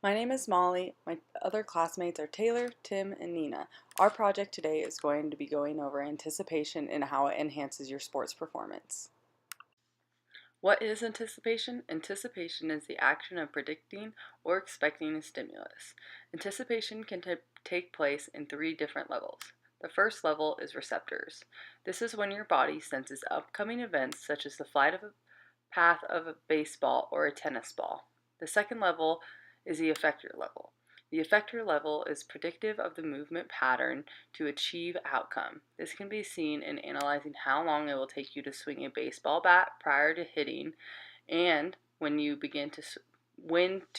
My name is Molly. My other classmates are Taylor, Tim, and Nina. Our project today is going to be going over anticipation and how it enhances your sports performance. What is anticipation? Anticipation is the action of predicting or expecting a stimulus. Anticipation can take place in three different levels. The first level is receptors. This is when your body senses upcoming events such as the flight of a path of a baseball or a tennis ball. The second level is the effector level. The effector level is predictive of the movement pattern to achieve outcome. This can be seen in analyzing how long it will take you to swing a baseball bat prior to hitting and when to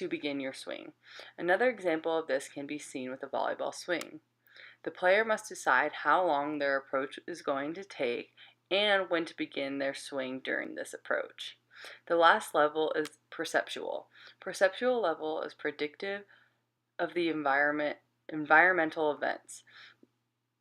begin your swing. Another example of this can be seen with a volleyball swing. The player must decide how long their approach is going to take and when to begin their swing during this approach. The last level is perceptual. Perceptual level is predictive of the environmental events.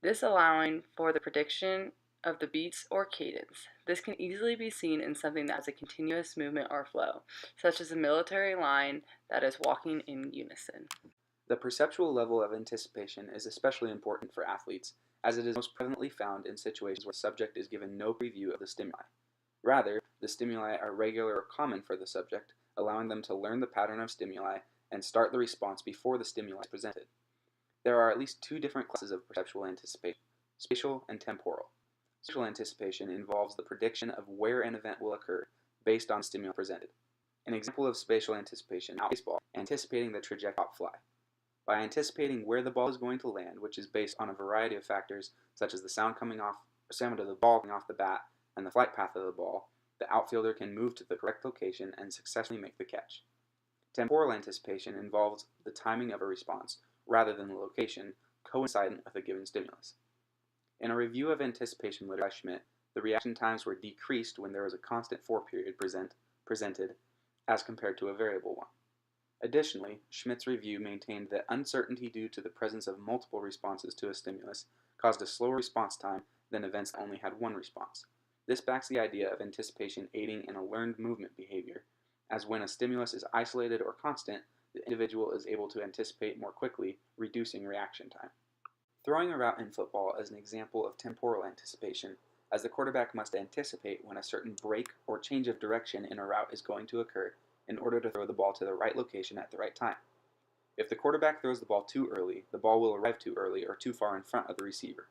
This allowing for the prediction of the beats or cadence. This can easily be seen in something that has a continuous movement or flow, such as a military line that is walking in unison. The perceptual level of anticipation is especially important for athletes, as it is most prevalently found in situations where the subject is given no preview of the stimuli. Rather, the stimuli are regular or common for the subject, allowing them to learn the pattern of stimuli and start the response before the stimuli is presented. There are at least two different classes of perceptual anticipation: spatial and temporal. Spatial anticipation involves the prediction of where an event will occur based on stimuli presented. An example of spatial anticipation is baseball, anticipating the trajectory of a fly. By anticipating where the ball is going to land, which is based on a variety of factors such as the sound of the ball coming off the bat and the flight path of the ball, the outfielder can move to the correct location and successfully make the catch. Temporal anticipation involves the timing of a response, rather than the location, coincident with a given stimulus. In a review of anticipation literature by Schmidt, the reaction times were decreased when there was a constant foreperiod presented as compared to a variable one. Additionally, Schmidt's review maintained that uncertainty due to the presence of multiple responses to a stimulus caused a slower response time than events that only had one response. This backs the idea of anticipation aiding in a learned movement behavior, as when a stimulus is isolated or constant, the individual is able to anticipate more quickly, reducing reaction time. Throwing a route in football is an example of temporal anticipation, as the quarterback must anticipate when a certain break or change of direction in a route is going to occur in order to throw the ball to the right location at the right time. If the quarterback throws the ball too early, the ball will arrive too early or too far in front of the receiver.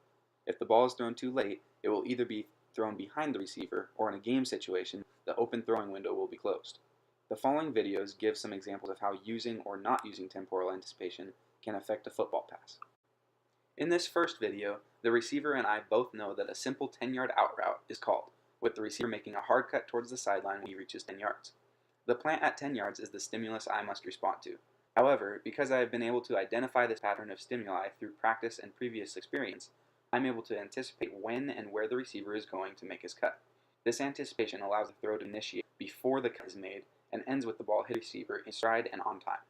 If the ball is thrown too late, it will either be thrown behind the receiver, or in a game situation, the open throwing window will be closed. The following videos give some examples of how using or not using temporal anticipation can affect a football pass. In this first video, the receiver and I both know that a simple 10-yard out route is called, with the receiver making a hard cut towards the sideline when he reaches 10 yards. The plant at 10 yards is the stimulus I must respond to. However, because I have been able to identify this pattern of stimuli through practice and previous experience, I'm able to anticipate when and where the receiver is going to make his cut. This anticipation allows the throw to initiate before the cut is made and ends with the ball hitting the receiver in stride and on time.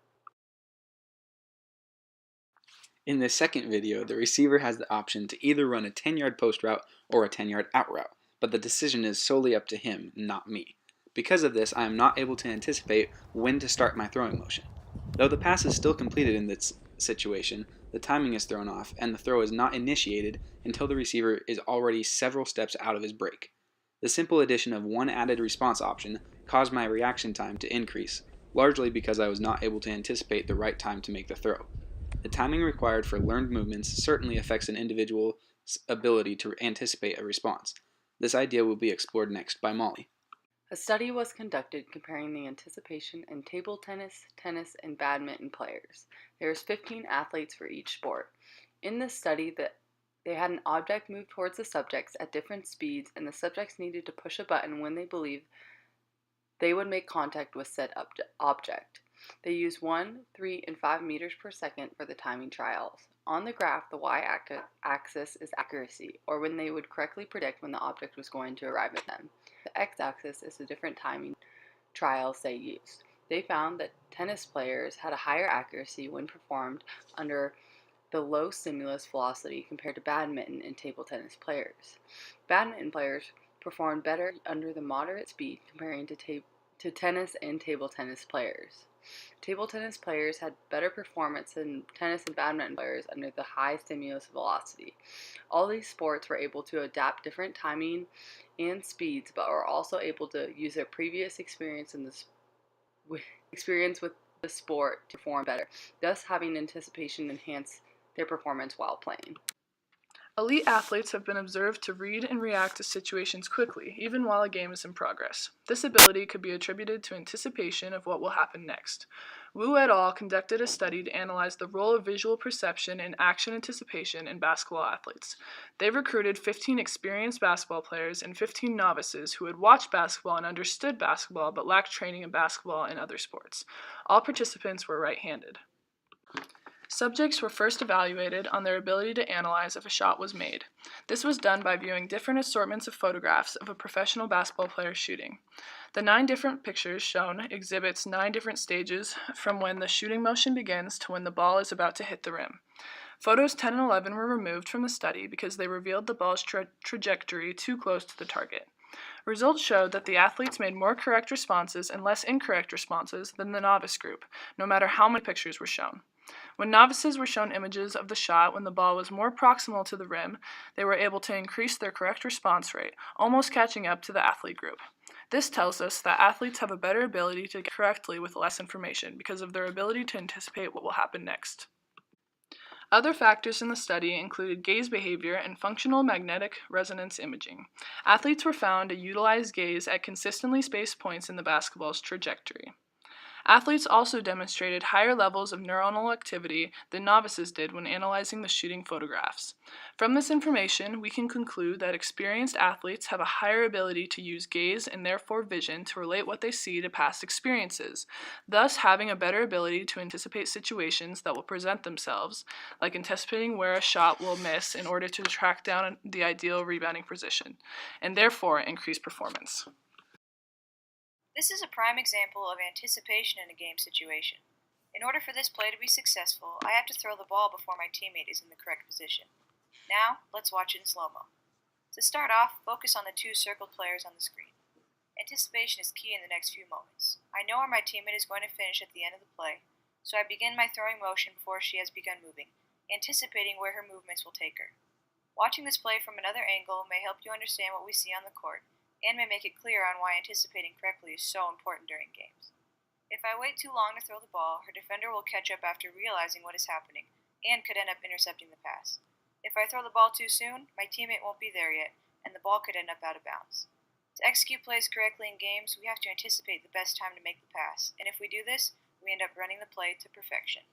In this second video, the receiver has the option to either run a 10-yard post route or a 10-yard out route, but the decision is solely up to him, not me. Because of this, I am not able to anticipate when to start my throwing motion. Though the pass is still completed in this situation, the timing is thrown off and the throw is not initiated until the receiver is already several steps out of his break. The simple addition of one added response option caused my reaction time to increase, largely because I was not able to anticipate the right time to make the throw. The timing required for learned movements certainly affects an individual's ability to anticipate a response. This idea will be explored next by Molly. A study was conducted comparing the anticipation in table tennis, tennis, and badminton players. There was 15 athletes for each sport. In this study, they had an object move towards the subjects at different speeds, and the subjects needed to push a button when they believed they would make contact with said object. They used 1, 3, and 5 meters per second for the timing trials. On the graph, the y-axis is accuracy, or when they would correctly predict when the object was going to arrive at them. The x-axis is the different timing trials they used. They found that tennis players had a higher accuracy when performed under the low stimulus velocity compared to badminton and table tennis players. Badminton players performed better under the moderate speed comparing to to tennis and table tennis players. Table tennis players had better performance than tennis and badminton players under the high stimulus velocity. All these sports were able to adapt different timing and speeds, but were also able to use their previous experience with the sport to perform better, thus having anticipation enhance their performance while playing. Elite athletes have been observed to read and react to situations quickly, even while a game is in progress. This ability could be attributed to anticipation of what will happen next. Wu et al. Conducted a study to analyze the role of visual perception and action anticipation in basketball athletes. They recruited 15 experienced basketball players and 15 novices who had watched basketball and understood basketball but lacked training in basketball and other sports. All participants were right-handed. Subjects were first evaluated on their ability to analyze if a shot was made. This was done by viewing different assortments of photographs of a professional basketball player shooting. The 9 different pictures shown exhibits 9 different stages from when the shooting motion begins to when the ball is about to hit the rim. Photos 10 and 11 were removed from the study because they revealed the ball's trajectory too close to the target. Results showed that the athletes made more correct responses and less incorrect responses than the novice group, no matter how many pictures were shown. When novices were shown images of the shot when the ball was more proximal to the rim, they were able to increase their correct response rate, almost catching up to the athlete group. This tells us that athletes have a better ability to get correctly with less information because of their ability to anticipate what will happen next. Other factors in the study included gaze behavior and functional magnetic resonance imaging. Athletes were found to utilize gaze at consistently spaced points in the basketball's trajectory. Athletes also demonstrated higher levels of neuronal activity than novices did when analyzing the shooting photographs. From this information, we can conclude that experienced athletes have a higher ability to use gaze and therefore vision to relate what they see to past experiences, thus having a better ability to anticipate situations that will present themselves, like anticipating where a shot will miss in order to track down the ideal rebounding position, and therefore increase performance. This is a prime example of anticipation in a game situation. In order for this play to be successful, I have to throw the ball before my teammate is in the correct position. Now, let's watch it in slow-mo. To start off, focus on the 2 circled players on the screen. Anticipation is key in the next few moments. I know where my teammate is going to finish at the end of the play, so I begin my throwing motion before she has begun moving, anticipating where her movements will take her. Watching this play from another angle may help you understand what we see on the court, and may make it clear on why anticipating correctly is so important during games. If I wait too long to throw the ball, her defender will catch up after realizing what is happening, and could end up intercepting the pass. If I throw the ball too soon, my teammate won't be there yet, and the ball could end up out of bounds. To execute plays correctly in games, we have to anticipate the best time to make the pass, and if we do this, we end up running the play to perfection.